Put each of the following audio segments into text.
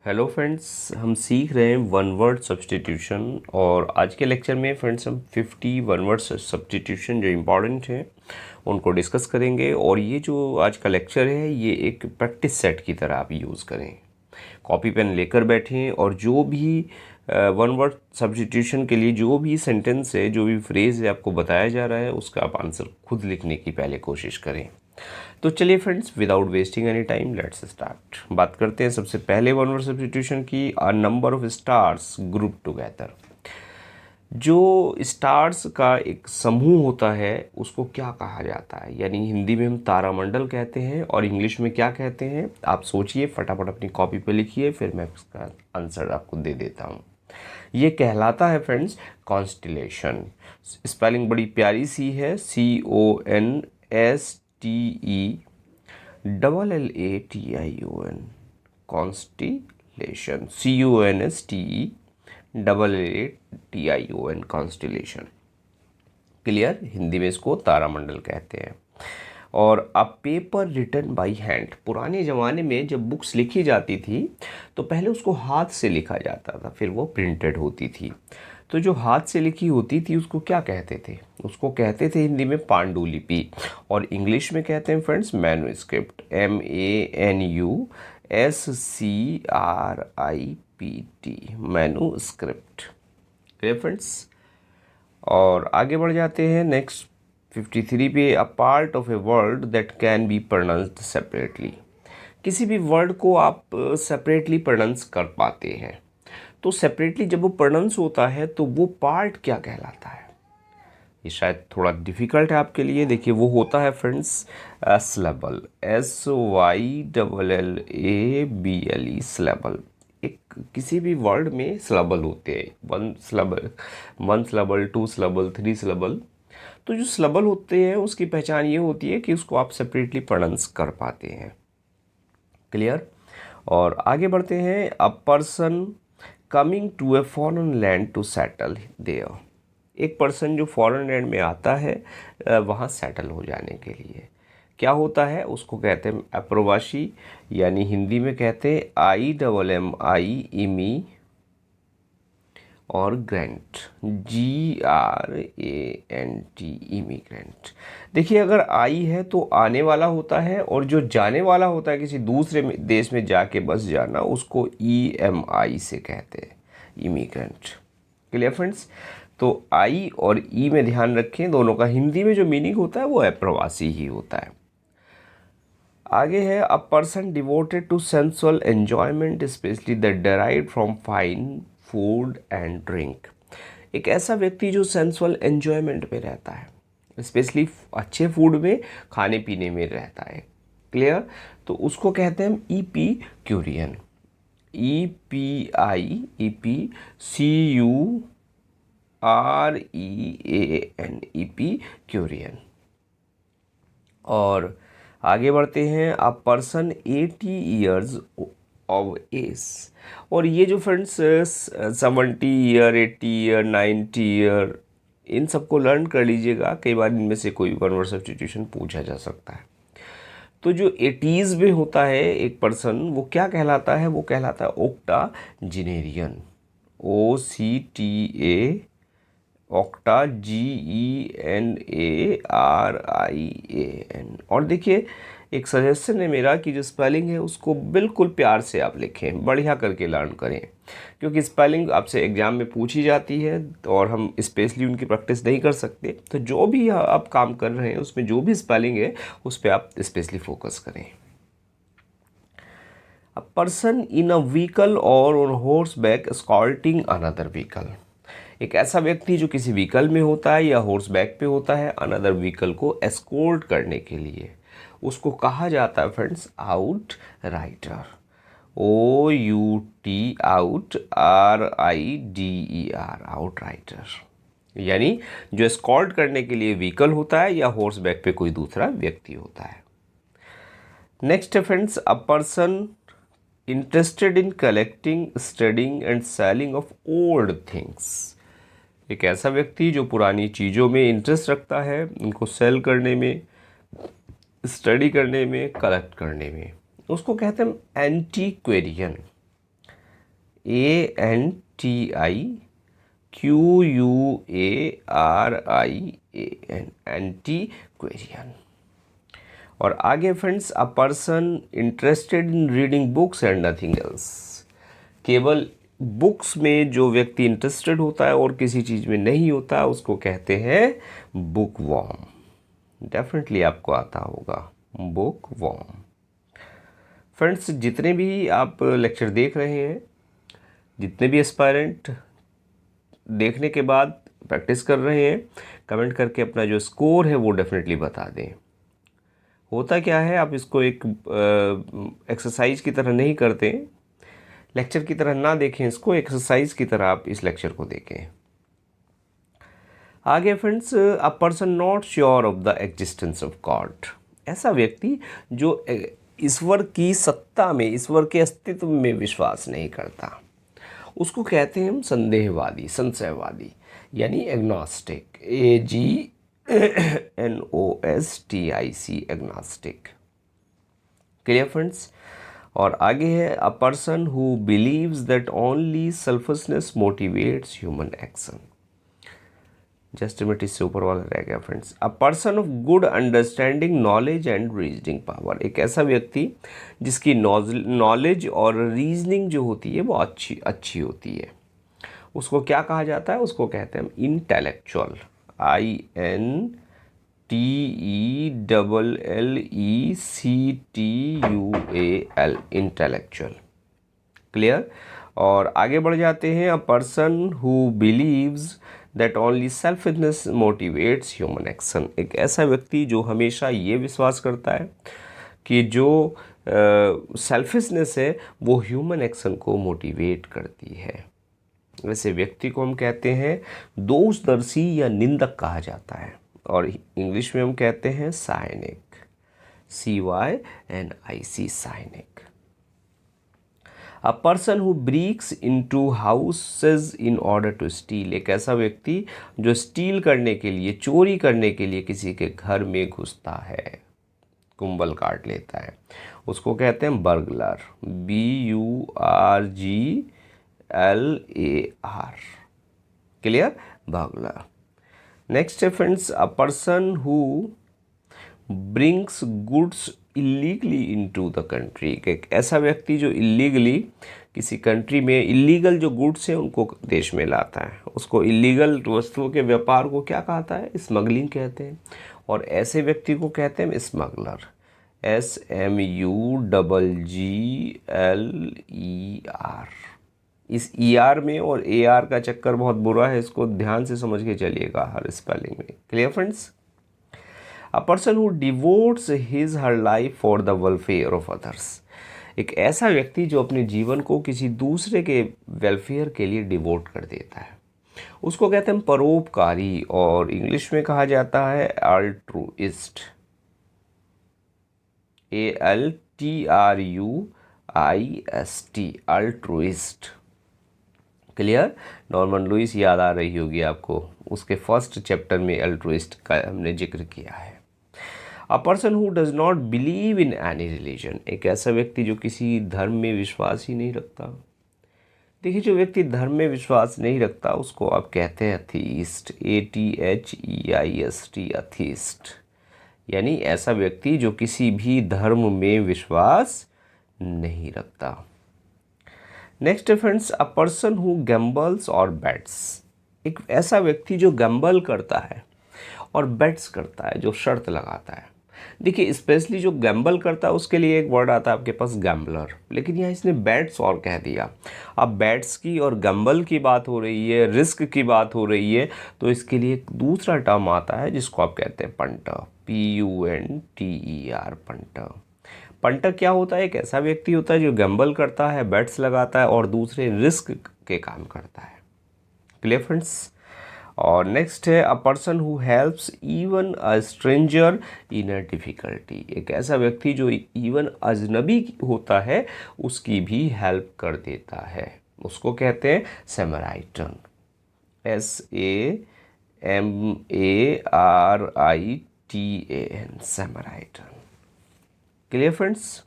Hello friends, हम सीख रहे हैं वन वर्ड सब्स्टिट्यूशन। और आज के लेक्चर में फ्रेंड्स हम 50 वन वर्ड सब्स्टिट्यूशन जो इम्पॉर्टेंट हैं उनको डिस्कस करेंगे। और ये जो आज का लेक्चर है ये एक प्रैक्टिस सेट की तरह आप यूज़ करें। कॉपी पेन लेकर बैठें और जो भी वन वर्ड सब्स्टिट्यूशन के लिए जो भी सेंटेंस है, जो भी फ्रेज़ है आपको बताया जा रहा है, उसका आप आंसर खुद लिखने की पहले कोशिश करें। तो चलिए friends, without wasting any time let's start. बात करते हैं सबसे पहले वन वर्ड सब्स्टिट्यूशन की। A number of stars group together. जो स्टार्स का एक समूह होता है उसको क्या कहा जाता है? यानी हिंदी में हम तारामंडल कहते हैं और इंग्लिश में क्या कहते हैं? आप सोचिए, फटाफट अपनी कॉपी पे लिखिए, फिर मैं इसका आंसर आपको दे देता हूँ। ये कहलाता है फ्रेंड्स कॉन्स्टिलेशन। स्पेलिंग बड़ी प्यारी सी है, CONSTELLATION, constellation, CONSTELLATION, constellation. Clear? Hindi में इसको तारामंडल कहते हैं। और a paper written by hand. पुराने ज़माने में जब बुक्स लिखी जाती थी तो पहले उसको हाथ से लिखा जाता था, फिर वो प्रिंटेड होती थी। तो जो हाथ से लिखी होती थी उसको क्या कहते थे? उसको कहते थे हिंदी में पांडुलिपि, और इंग्लिश में कहते हैं friends manuscript, MANUSCRIPT, manuscript. Clear friends? और आगे बढ़ जाते हैं नेक्स्ट 53 पे। A part of a word that can be pronounced separately. किसी भी वर्ड को आप सेपरेटली प्रोनाउंस कर पाते हैं। तो सेपरेटली जब वो प्रोनाउंस होता है तो वो पार्ट क्या कहलाता है? ये शायद थोड़ा डिफिकल्ट है आपके लिए। देखिए, वो होता है फ्रेंड्स सिलेबल, SYLLABLE, सिलेबल। एक किसी भी वर्ड में सिलेबल होते हैं, one syllable, two syllable, three syllable. तो जो सिलेबल होते हैं उसकी पहचान ये होती है कि उसको आप सेपरेटली प्रोनाउंस कर पाते हैं। क्लियर? और आगे बढ़ते हैं। A person coming to a foreign land to settle there. एक पर्सन जो फॉरेन लैंड में आता है वहाँ सेटल हो जाने के लिए, क्या होता है? उसको कहते हैं अप्रवासी, यानी हिंदी में कहते हैं IMMI, इमी, और ग्रेंट, GRANT, इमिग्रेंट। देखिए, अगर आई है तो आने वाला होता है, और जो जाने वाला होता है किसी दूसरे देश में जाके बस जाना, उसको EMI से कहते हैं, इमिग्रेंट। Clear friends? तो आई और ई में ध्यान रखें, दोनों का हिंदी में जो मीनिंग होता है वो अप्रवासी ही होता है। आगे है। A person devoted to sensual enjoyment specially that derived from fine food and drink. एक ऐसा व्यक्ति जो सेंसुअल एन्जॉयमेंट में रहता है, स्पेशली अच्छे फूड में, खाने पीने में रहता है। क्लियर? तो उसको कहते हैं इपीक्यूरियन, EPIEPCUREAN, इपीक्यूरियन। और आगे बढ़ते हैं। A person 80 years of age. और ये जो फ्रेंड्स 70 ईयर, 80 ईयर, 90 ईयर, इन सबको लर्न कर लीजिएगा, कई बार इनमें से कोई वन वर्ड सब्स्टिट्यूशन पूछा जा सकता है। तो जो 80s में होता है एक पर्सन, वो क्या कहलाता है? वो कहलाता है ओक्टाजिनेरियन, OCTA, ऑक्टा, GENARIAN। और देखिए, एक सजेशन है मेरा कि जो स्पेलिंग है उसको बिल्कुल प्यार से आप लिखें, बढ़िया करके लर्न करें, क्योंकि स्पेलिंग आपसे एग्ज़ाम में पूछी जाती है और हम स्पेशली उनकी प्रैक्टिस नहीं कर सकते। तो जो भी आप काम कर रहे हैं उसमें जो भी स्पेलिंग है उस पर आप स्पेशली फोकस करें। A person in a vehicle और on horseback escorting another vehicle. एक ऐसा व्यक्ति जो किसी व्हीकल में होता है या हॉर्स बैक पे होता है अनदर व्हीकल को एस्कॉर्ट करने के लिए, उसको कहा जाता है friends out writer, OUT, out, RIDER, out writer. यानी जो एस्कॉर्ट करने के लिए व्हीकल होता है या हॉर्स बैक पे कोई दूसरा व्यक्ति होता है। नेक्स्ट है friends. A person interested in collecting, studying and selling of old things. एक ऐसा व्यक्ति जो पुरानी चीज़ों में इंटरेस्ट रखता है, उनको सेल करने में, स्टडी करने में, कलेक्ट करने में, उसको कहते हैं एंटीक्वेरियन। ANTIQUARIAN, एंटीक्वेरियन। और आगे friends, a person interested in reading books and nothing else. केवल बुक्स में जो व्यक्ति इंटरेस्टेड होता है और किसी चीज़ में नहीं होता है उसको कहते हैं बुक वॉर्म। डेफिनेटली आपको आता होगा बुक वॉर्म। फ्रेंड्स, जितने भी आप लेक्चर देख रहे हैं, जितने भी एस्पायरेंट देखने के बाद प्रैक्टिस कर रहे हैं, कमेंट करके अपना जो स्कोर है वो डेफिनेटली बता दें। होता क्या है, आप इसको एक एक्सरसाइज की तरह नहीं करते, लेक्चर की तरह ना देखें इसको, एक्सरसाइज की तरह आप इस लेक्चर को देखें। आगे friends, a person not sure of the existence of God. ऐसा व्यक्ति जो ईश्वर की सत्ता में, ईश्वर के अस्तित्व में विश्वास नहीं करता, उसको कहते हैं हम संदेहवादी, संशयवादी, यानी agnostic. AGNOSTIC, agnostic. Clear friends. और आगे है, a person who believes that only selfishness motivates human action. Just minute, इससे ऊपर वाला रह गया friends. A person of good understanding, knowledge and reasoning power. एक ऐसा व्यक्ति जिसकी नॉलेज और रीजनिंग जो होती है वो अच्छी होती है, उसको क्या कहा जाता है? उसको कहते हैं इंटेलेक्चुअल। INTELLECTUAL, intellectual. क्लियर। और आगे बढ़ जाते हैं, a person who believes that only selfishness motivates human action. एक ऐसा व्यक्ति जो हमेशा ये विश्वास करता है कि जो सेल्फिशनेस है वो ह्यूमन एक्शन को मोटिवेट करती है। वैसे व्यक्ति को हम कहते हैं दोषदर्शी या निंदक कहा जाता है, और इंग्लिश में हम कहते हैं cynic, CYNIC, cynic. A person who breaks into houses in order to steal. एक ऐसा व्यक्ति जो स्टील करने के लिए, चोरी करने के लिए किसी के घर में घुसता है, कुंभल काट लेता है, उसको कहते हैं burglar, BURGLAR। Clear, burglar. Next है friends, a person who brings goods illegally into the country. एक ऐसा व्यक्ति जो इलीगली किसी कंट्री में, इलीगल जो गुड्स हैं उनको देश में लाता है, उसको इलीगल वस्तुओं के व्यापार को क्या कहता है? स्मगलिंग कहते हैं। और ऐसे व्यक्ति को कहते हैं स्मगलर, SMUGGLER। इस ER में और AR का चक्कर बहुत बुरा है, इसको ध्यान से समझ के चलिएगा हर स्पेलिंग में। Clear friends. A person who devotees his her life for the welfare of others. एक ऐसा व्यक्ति जो अपने जीवन को किसी दूसरे के वेलफेयर के लिए डिवोट कर देता है, उसको कहते हैं परोपकारी, और इंग्लिश में कहा जाता है altruist, ALTRUIST, altruist. Clear. Norman Lewis याद आ रही होगी आपको, उसके फर्स्ट चैप्टर में अल्ट्रुइस्ट का हमने जिक्र किया है। A person who does not believe in any religion. एक ऐसा व्यक्ति जो किसी धर्म में विश्वास ही नहीं रखता। देखिए, जो व्यक्ति धर्म में विश्वास नहीं रखता उसको आप कहते हैं अथीस्ट, ATHEIST, अथीस्ट। यानी ऐसा व्यक्ति जो किसी भी धर्म में विश्वास नहीं रखता। Next friends, a person who gambles और बेट्स। एक ऐसा व्यक्ति जो गैम्बल करता है और बेट्स करता है, जो शर्त लगाता है। देखिए, स्पेशली जो गैम्बल करता है उसके लिए एक वर्ड आता है आपके पास, गैम्बलर, लेकिन यहाँ इसने बैट्स और कह दिया। अब बैट्स की और गैम्बल की बात हो रही है, रिस्क की बात हो रही है, तो इसके लिए एक दूसरा टर्म आता है जिसको आप कहते हैं पंटर, PUNTER, पंटर। पंटर क्या होता है? एक ऐसा व्यक्ति होता है जो गैम्बल करता है, बैट्स लगाता है और दूसरे रिस्क के काम करता है। Clear friends. और नेक्स्ट है, a person who helps even a stranger in a difficulty. एक ऐसा व्यक्ति जो इवन अजनबी होता है उसकी भी हेल्प कर देता है, उसको कहते हैं Samaritan, SAMARITAN, Samaritan. Clear friends.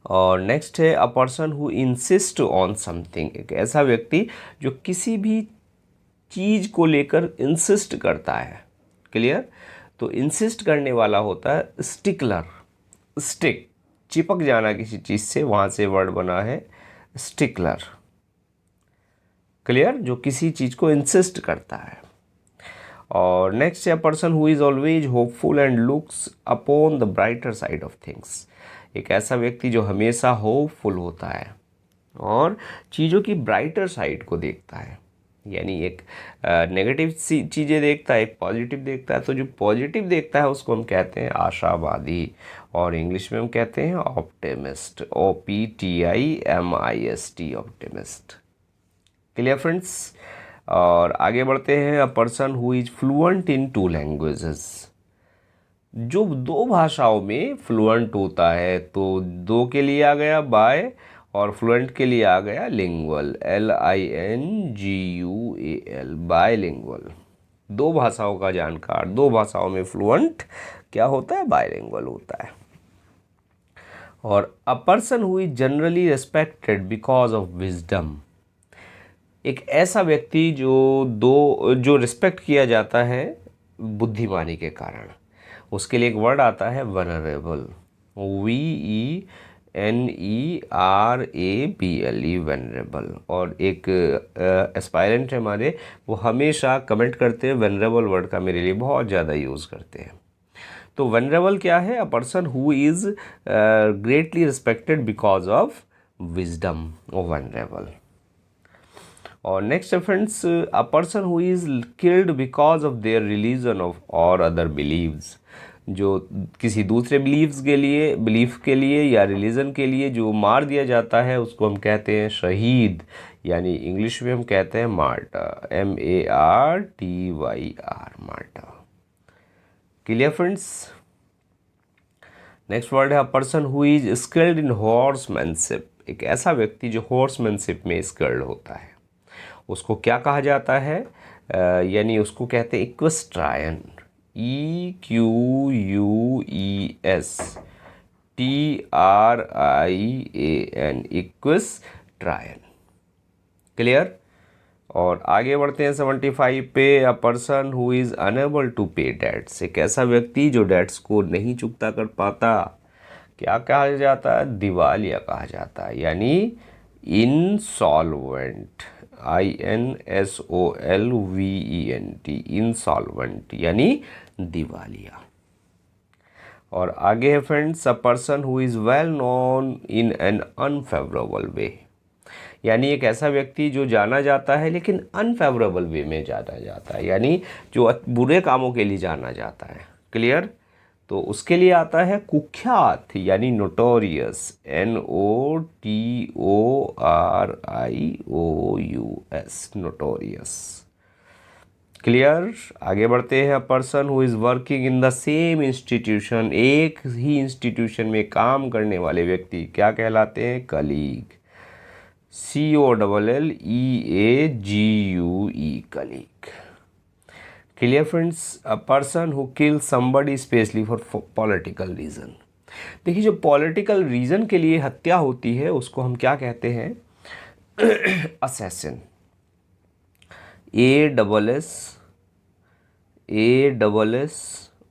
और नेक्स्ट है a person who insist on something, एक ऐसा व्यक्ति जो किसी भी चीज़ को लेकर इंसिस्ट करता है। क्लियर? तो इंसिस्ट करने वाला होता है स्टिकलर। स्टिक, चिपक जाना किसी चीज़ से, वहाँ से वर्ड बना है स्टिकलर। क्लियर? जो किसी चीज़ को इंसिस्ट करता है। और नेक्स्ट है person who is always hopeful and looks upon the brighter side of things, एक ऐसा व्यक्ति जो हमेशा होपफुल होता है और चीज़ों की ब्राइटर साइड को देखता है, यानी एक नेगेटिव चीज़ें देखता है, एक पॉजिटिव देखता है। तो जो पॉजिटिव देखता है उसको हम कहते हैं आशावादी, और इंग्लिश में हम कहते हैं optimist, OPTIMIST, optimist. Clear friends? और आगे बढ़ते हैं a person who is fluent in 2 languages, जो 2 भाषाओं में फ्लुएंट होता है। तो 2 के लिए आ गया बाय, और फ्लुएंट के लिए आ गया लिंगुअल, LINGUAL, बायलिंगुअल। 2 भाषाओं का जानकार, 2 भाषाओं में फ्लुएंट क्या होता है? बायलिंगुअल होता है। और अ person who is generally respected because of wisdom, एक ऐसा व्यक्ति जो रिस्पेक्ट किया जाता है बुद्धिमानी के कारण। उसके लिए एक वर्ड आता है वनरेबल, VENERABLE, वनरेबल। और एक एस्पायरेंट है हमारे, वो हमेशा कमेंट करते हैं वनरेबल वर्ड का मेरे लिए बहुत ज़्यादा यूज़ करते हैं। तो वनरेबल क्या है? A person who is greatly respected because of wisdom, vulnerable. और नेक्स्ट है friends a person who is killed because of their religion of और अदर बिलीव्स, जो किसी दूसरे बिलीफ के लिए या रिलीजन के लिए जो मार दिया जाता है उसको हम कहते हैं शहीद, यानी इंग्लिश में हम कहते हैं martyr, MARTYR, martyr. Clear friends? Next word है a person who is skilled in horsemanship, एक ऐसा व्यक्ति जो हॉर्समैनशिप में स्किल्ड होता है। उसको क्या कहा जाता है? यानी उसको कहते हैं इक्वेस्ट्रायन, EQUESTRIAN, इक्वेस्ट्रायन। क्लियर? और आगे बढ़ते हैं 75 पे। A person who is unable to pay debts, एक ऐसा व्यक्ति जो डेट्स को नहीं चुकता कर पाता, क्या कहा जाता है? दिवालिया कहा जाता है, यानी इंसॉल्वेंट, INSOLVENT, इंसॉल्वेंट यानी दिवालिया। और आगे है friends a person who is well known in an unfavourable way, यानी एक ऐसा व्यक्ति जो जाना जाता है लेकिन अनफेवरेबल वे में जाना जाता है, यानी जो बुरे कामों के लिए जाना जाता है। क्लियर? तो उसके लिए आता है कुख्यात, यानी नोटोरियस, NOTORIOUS, नोटोरियस। क्लियर? आगे बढ़ते हैं। Person who is working in the same institution, एक ही इंस्टीट्यूशन में काम करने वाले व्यक्ति क्या कहलाते हैं? Colleague, COLLEAGUE, colleague. Clear friends? A person who kill somebody specially for political reason, देखिए जो पॉलिटिकल रीज़न के लिए हत्या होती है उसको हम क्या कहते हैं? असैसिन, ASS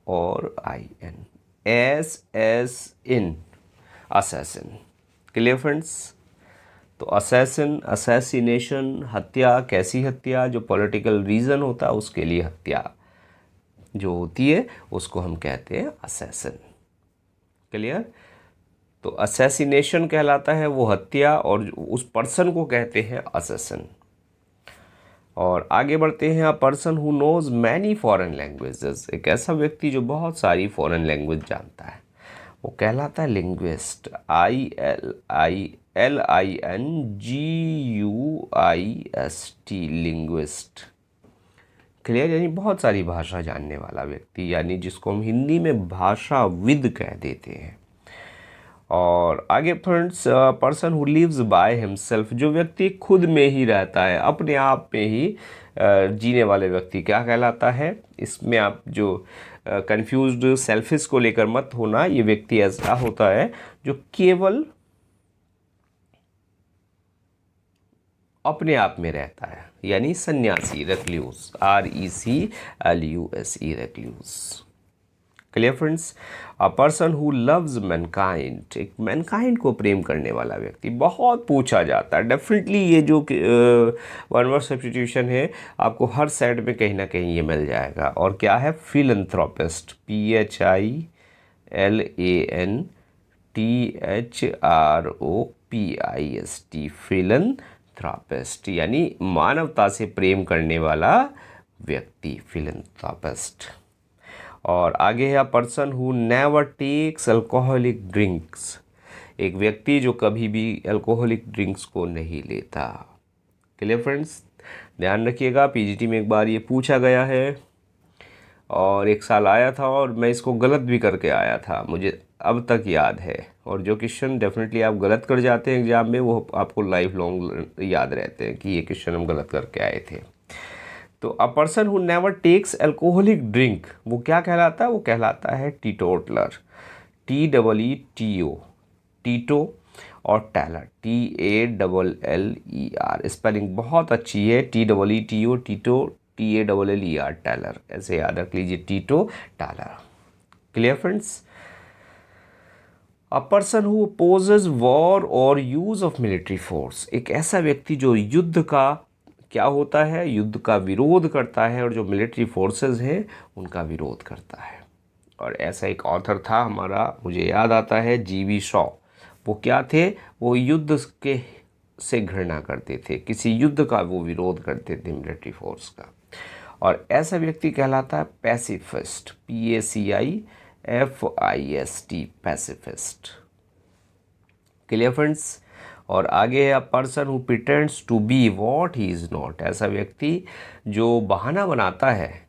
और IN, SSIN, assassin. Clear friends? तो असैसिनेशन, हत्या, कैसी हत्या? जो पॉलिटिकल रीज़न होता है उसके लिए हत्या जो होती है उसको हम कहते हैं असैसिन। क्लियर? तो असैसिनेशन कहलाता है वो हत्या, और उस पर्सन को कहते हैं असैसिन। और आगे बढ़ते हैं। A person who nose many foreign languages, एक ऐसा व्यक्ति जो बहुत सारी फॉरेन लैंग्वेज जानता है, वो कहलाता है लिंग्विस्ट, LINGUIST, लिंग्विस्ट। क्लियर? यानी बहुत सारी भाषा जानने वाला व्यक्ति, यानी जिसको हम हिंदी में भाषाविद कह देते हैं। और आगे friends person who lives by himself, जो व्यक्ति खुद में ही रहता है, अपने आप में ही जीने वाले व्यक्ति क्या कहलाता है? इसमें आप जो कंफ्यूज्ड सेल्फिश को लेकर मत होना, ये व्यक्ति ऐसा होता है जो केवल अपने आप में रहता है, यानी सन्यासी, recluse, RECLUSE, recluse. Clear friends. A person who loves mankind, एक मैनकाइंड को प्रेम करने वाला व्यक्ति। बहुत पूछा जाता है डेफिनेटली, ये जो वन वर्ड सब्स्टिट्यूशन है आपको हर साइड में कहीं ना कहीं ये मिल जाएगा। और क्या है? फिलंथ्रोपिस्ट, PHILANTHROPIST, फिलंथ्रोपिस्ट, यानी मानवता से प्रेम करने वाला व्यक्ति, फिलंथ्रोपिस्ट। और आगे है, a person who never takes alcoholic drinks, एक व्यक्ति जो कभी भी अल्कोहलिक ड्रिंक्स को नहीं लेता। Clear friends. ध्यान रखिएगा, पीजीटी में एक बार ये पूछा गया है और एक साल आया था और मैं इसको गलत भी करके आया था, मुझे अब तक याद है। और जो क्वेश्चन डेफिनेटली आप गलत कर जाते हैं एग्जाम में, वो आपको लाइफ लॉन्ग याद रहते हैं कि ये क्वेश्चन हम गलत करके आए थे। तो a person who never takes alcoholic drink, वो क्या कहलाता है? वो कहलाता है टीटोटलर, TEETO, टीटो, और टैलर, TALLER। स्पेलिंग बहुत अच्छी है, TEETO, टीटो, TALLER, टैलर, ऐसे याद रख लीजिए, टीटो, taller. Clear friends. A person who opposes war और यूज ऑफ मिलिट्री फोर्स, एक ऐसा व्यक्ति जो युद्ध का क्या होता है, युद्ध का विरोध करता है और जो मिलिट्री फोर्सेस हैं उनका विरोध करता है। और ऐसा एक ऑथर था हमारा, मुझे याद आता है, GV शॉ। वो क्या थे? वो युद्ध के से घृणा करते थे, किसी युद्ध का वो विरोध करते थे, मिलिट्री फोर्स का। और ऐसा व्यक्ति कहलाता है pacifist, PACIFIST, pacifist. Clear friends. और आगे है, a person who pretends to be what he is not, ऐसा व्यक्ति जो बहाना बनाता है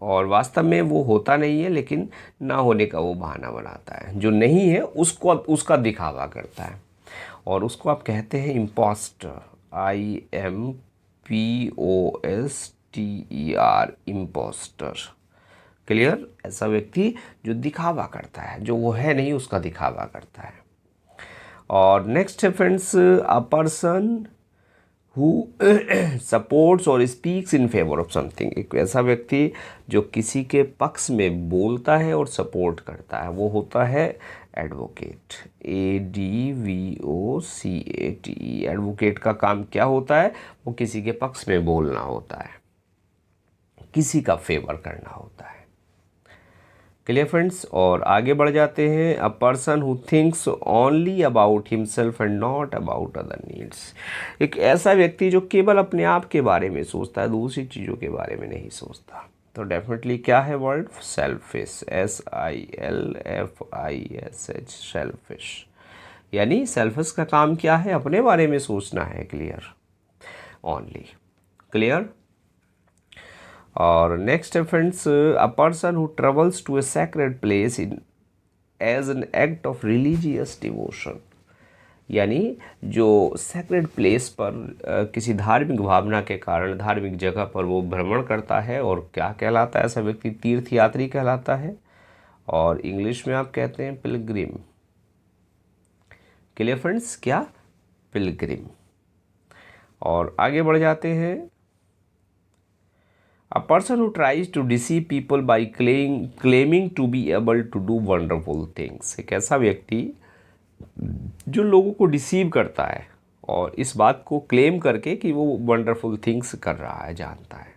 और वास्तव में वो होता नहीं है, लेकिन ना होने का वो बहाना बनाता है, जो नहीं है उसको उसका दिखावा करता है, और उसको आप कहते हैं इम्पोस्टर, IMPOSTER, इम्पोस्टर। क्लियर। ऐसा व्यक्ति जो दिखावा करता है, जो वो है नहीं उसका दिखावा करता है। और नेक्स्ट है friends, a person who supports और speaks in favour of something, एक ऐसा व्यक्ति जो किसी के पक्ष में बोलता है और सपोर्ट करता है, वो होता है एडवोकेट, ADVOCATE। एडवोकेट का काम क्या होता है? वो किसी के पक्ष में बोलना होता है, किसी का फेवर करना होता है। Clear friends. और आगे बढ़ जाते हैं, a person who thinks only about himself and not about other needs, एक ऐसा व्यक्ति जो केवल अपने आप के बारे में सोचता है, दूसरी चीज़ों के बारे में नहीं सोचता। तो डेफिनेटली क्या है वर्ड? Selfish, SILFISH, selfish. यानी सेल्फिश का काम क्या है? अपने बारे में सोचना है। Clear, only. क्लियर। और नेक्स्ट है friends, a person who travels to a sacred place in as an act of religious devotion, यानी जो सैक्रेड प्लेस पर किसी धार्मिक भावना के कारण धार्मिक जगह पर वो भ्रमण करता है, और क्या कहलाता है? ऐसा व्यक्ति तीर्थयात्री कहलाता है, और इंग्लिश में आप कहते हैं पिलग्रिम। क्लियर फ्रेंड्स, क्या? पिलग्रिम। और आगे बढ़ जाते हैं, A person who tries to deceive people by claiming to be able to do wonderful things, एक ऐसा व्यक्ति जो लोगों को डिसीव करता है और इस बात को क्लेम करके कि वो वंडरफुल थिंग्स कर रहा है, जानता है।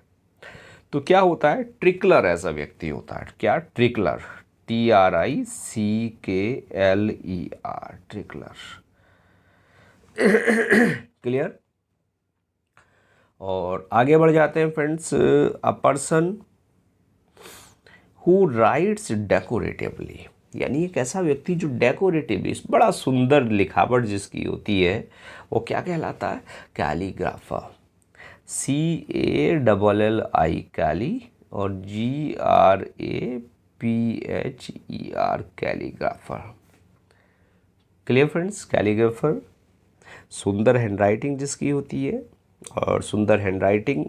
तो क्या होता है? ट्रिकलर ऐसा व्यक्ति होता है। क्या? Trickler, TRICKLER, trickler. क्लियर। और आगे बढ़ जाते हैं friends, a person who writes decoratively, यानी एक ऐसा व्यक्ति जो डेकोरेटिवली, बड़ा सुंदर लिखावट जिसकी होती है, वो क्या कहलाता है? कैलीग्राफर, CALLI, कैली, और GRAPHER, calligrapher. Clear friends. Calligrapher सुंदर हैंडराइटिंग जिसकी होती है, और सुंदर हैंडराइटिंग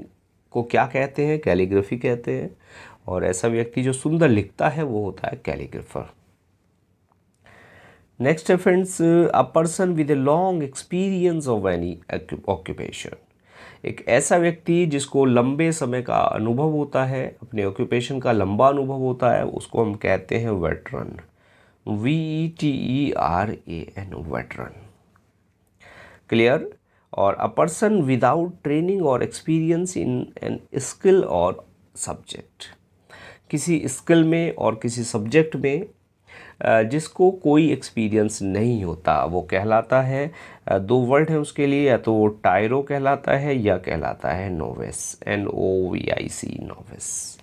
को क्या कहते हैं? कैलीग्राफी कहते हैं। और ऐसा व्यक्ति जो सुंदर लिखता है वो होता है कैलीग्राफर। नेक्स्ट है friends, a person with a long experience of any occupation. एक ऐसा व्यक्ति जिसको लंबे समय का अनुभव होता है, अपने ऑक्यूपेशन का लंबा अनुभव होता है, उसको हम कहते हैं वेटरन। VETERAN, veteran. क्लियर। और अ पर्सन विदाउट ट्रेनिंग और एक्सपीरियंस इन एन स्किल और सब्जेक्ट। किसी स्किल में और किसी सब्जेक्ट में जिसको कोई एक्सपीरियंस नहीं होता, वो कहलाता है, दो वर्ड हैं उसके लिए, या तो वो टायरो कहलाता है या कहलाता है novice, NOVIC, novice.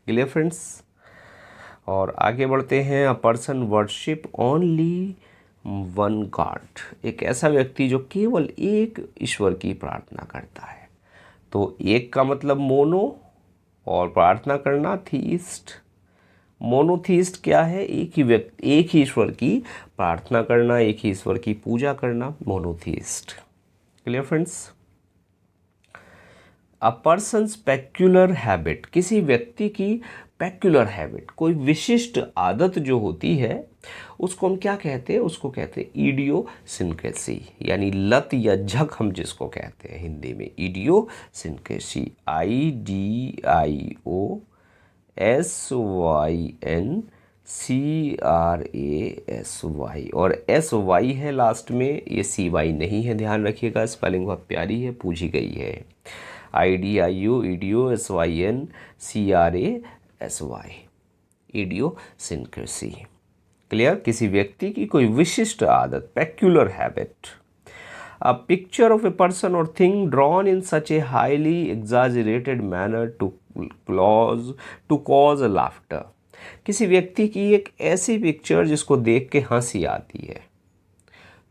Clear friends. और आगे बढ़ते हैं, a person worship only one God. एक ऐसा व्यक्ति जो केवल एक ईश्वर की प्रार्थना करता है। तो एक का मतलब मोनो और प्रार्थना करना थीस्ट। मोनोथीस्ट क्या है? एक ही व्यक्ति, एक ही ईश्वर की प्रार्थना करना, एक ही ईश्वर की पूजा करना, monotheist. Clear friends. A person's peculiar habit, किसी व्यक्ति की पेक्युलर हैबिट, कोई विशिष्ट आदत जो होती है, उसको हम क्या कहते हैं? उसको कहते हैं इडियोसिंक्रेसी, यानी लत या झक हम जिसको कहते हैं हिंदी में, इडियोसिंक्रेसी। IDIOSYNCRASY, और SY है लास्ट में, ये CY नहीं है, ध्यान रखिएगा, स्पेलिंग बहुत प्यारी है, पूछी गई है। IDIO SYNCRASY, idiosyncrasy. क्लियर। किसी व्यक्ति की कोई विशिष्ट आदत, peculiar habit. A picture of a person or thing drawn in such a highly exaggerated manner to cause laughter। किसी व्यक्ति की एक ऐसी पिक्चर जिसको देख के हंसी आती है,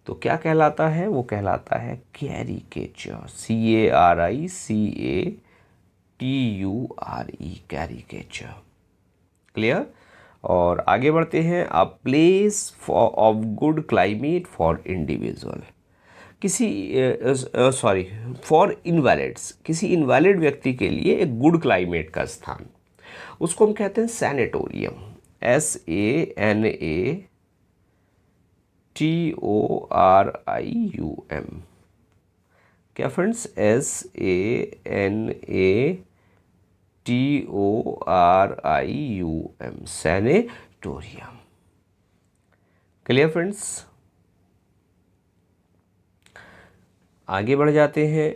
तो क्या कहलाता है? वो कहलाता है कैरिकेचर, CARICATURE, कैरिकेचर। क्लियर। और आगे बढ़ते हैं, अ place of good climate for individual. किसी फॉर इनवैलिड्स, किसी इनवैलिड व्यक्ति के लिए एक गुड क्लाइमेट का स्थान, उसको हम कहते हैं सैनेटोरियम। SANATORIUM। क्या friends? SANATORIUM, sanatorium. Clear friends. आगे बढ़ जाते हैं,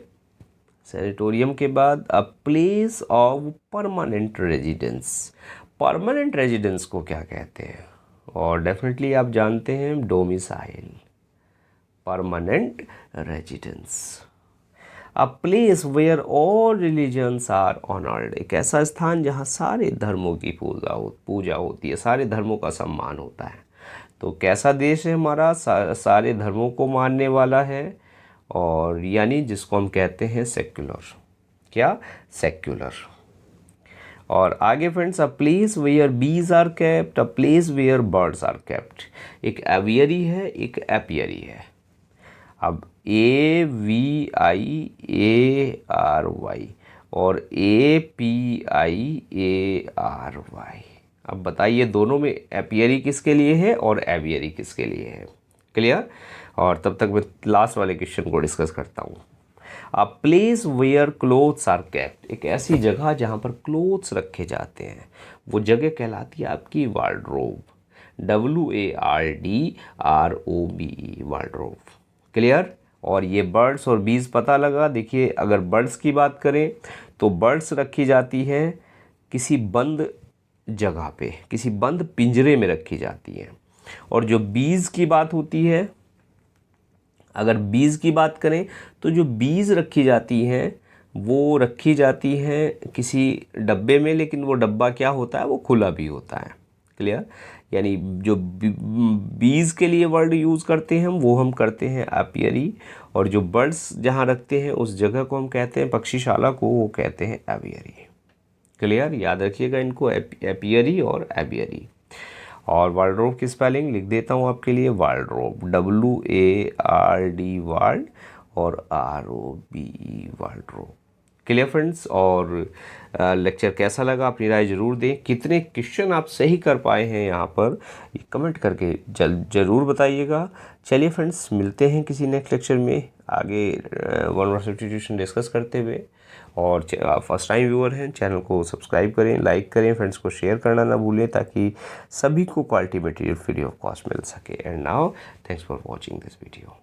सैनिटोरियम के बाद a place of permanent residence. Permanent residence को क्या कहते हैं? और डेफिनेटली आप जानते हैं, domicile, permanent residence. A place where all religions are honoured, एक ऐसा स्थान जहाँ सारे धर्मों की पूजा होती है, सारे धर्मों का सम्मान होता है। तो कैसा देश है हमारा? सारे धर्मों को मानने वाला है, और यानी जिसको हम कहते हैं सेक्युलर। क्या? सेक्युलर। और आगे friends, a place where bees are kept, a place where birds are kept. एक एवियरी है, एक एपियरी है। अब AVIARY और APIARY, अब बताइए दोनों में एपियरी किसके लिए है और एवियरी किसके लिए है? क्लियर। और तब तक मैं लास्ट वाले क्वेश्चन को डिस्कस करता हूँ। A place where clothes are kept, एक ऐसी जगह जहाँ पर क्लोथ्स रखे जाते हैं, वो जगह कहलाती है आपकी वार्डरोब। WARDROBE, wardrobe. क्लियर। और ये बर्ड्स और बीज पता लगा। देखिए, अगर बर्ड्स की बात करें तो बर्ड्स रखी जाती है किसी बंद जगह पे, किसी बंद पिंजरे में रखी जाती है। और जो बीज की बात होती है, अगर बीज की बात करें तो जो बीज रखी जाती हैं वो रखी जाती हैं किसी डब्बे में, लेकिन वो डब्बा क्या होता है? वो खुला भी होता है। क्लियर। यानी जो बीज के लिए वर्ड यूज़ करते हैं वो हम करते हैं एपियरी, और जो बर्ड्स जहाँ रखते हैं उस जगह को हम कहते हैं, पक्षीशाला को, वो कहते हैं एवियरी। क्लियर। याद रखिएगा इनको, एपियरी और एवियरी। और वार्डरोब की स्पेलिंग लिख देता हूँ आपके लिए, वार्डरोब, WARD, वार्ड, और ROBE, वार्डरोब। Clear friends? और लेक्चर कैसा लगा अपनी राय ज़रूर दें। कितने क्वेश्चन आप सही कर पाए हैं यहाँ पर ये कमेंट करके ज़रूर बताइएगा। चलिए फ्रेंड्स, मिलते हैं किसी नेक्स्ट लेक्चर में आगे वन वर्ड सब्स्टिट्यूशन डिस्कस करते हुए। और फर्स्ट टाइम व्यूअर हैं, चैनल को सब्सक्राइब करें, लाइक करें, फ्रेंड्स को शेयर करना ना भूलें ताकि सभी को quality material free of cost मिल सके। And now thanks for watching this video.